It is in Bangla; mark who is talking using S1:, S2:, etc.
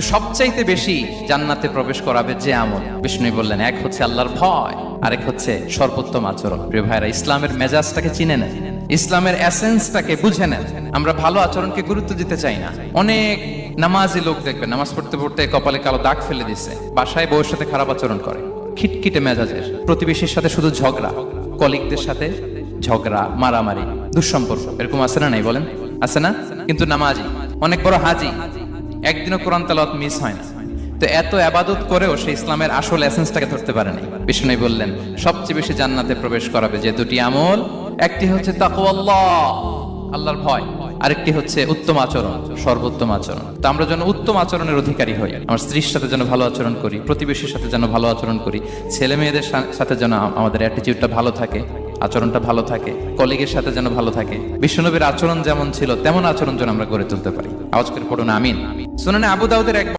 S1: সবচাইতে বেশি জান্নাতে প্রবেশ করাবে যে আমল, বিষ্ণু বললেন, এক হচ্ছে আল্লাহর ভয়, আরেক হচ্ছে সর্বোত্তম আচরণ। প্রিয় ভাইরা, ইসলামের মেজাজটাকে চিনে নেন, ইসলামের এসেন্সটাকে বুঝে নেন। আমরা ভালো আচরণকে গুরুত্ব দিতে চাই না। অনেক নামাজি লোক দেখবেন নামাজ পড়তে পড়তে কপালে কালো দাগ ফেলে দিচ্ছে, বাসায় বউয়ের সাথে খারাপ আচরণ করে, খিটখিটে মেজাজের, প্রতিবেশীর সাথে শুধু ঝগড়া, কলিগদের সাথে ঝগড়া, মারামারি, দুঃসম্পর্ক, এরকম আছে না? নাই বলেন, আছে না? কিন্তু নামাজি, অনেক বড় হাজি, একদিনও কোরআন তেলাওয়াত মিস হয় না। তো এত আবাদত করেও সে ইসলামের আসল এসেন্সটাকে ধরতে পারেনি। বিষ্ণু বললেন, সবচেয়ে বেশি জান্নাতে প্রবেশ করাবে যে দুটি আমল, একটি হচ্ছে তাকওয়াল্লাহ, আল্লাহর ভয়, আরেকটি হচ্ছে উত্তম আচরণ, সর্বোত্তম আচরণ। তো আমরা যেন উত্তম আচরণের অধিকারী হই, আমার স্ত্রীর সাথে যেন ভালো আচরণ করি, প্রতিবেশীর সাথে যেন ভালো আচরণ করি, ছেলে মেয়েদের সাথে যেন আমাদের অ্যাটিটিউডটা ভালো থাকে, আচরণটা ভালো থাকে, কলিগের সাথে যেন ভালো থাকে। বিশ্বনবীর আচরণ যেমন ছিল তেমন আচরণ যেন আমরা গড়ে তুলতে পারি। আওয়াজ করে পড়ুন আমিন। শুনানে আবু দাউদের এক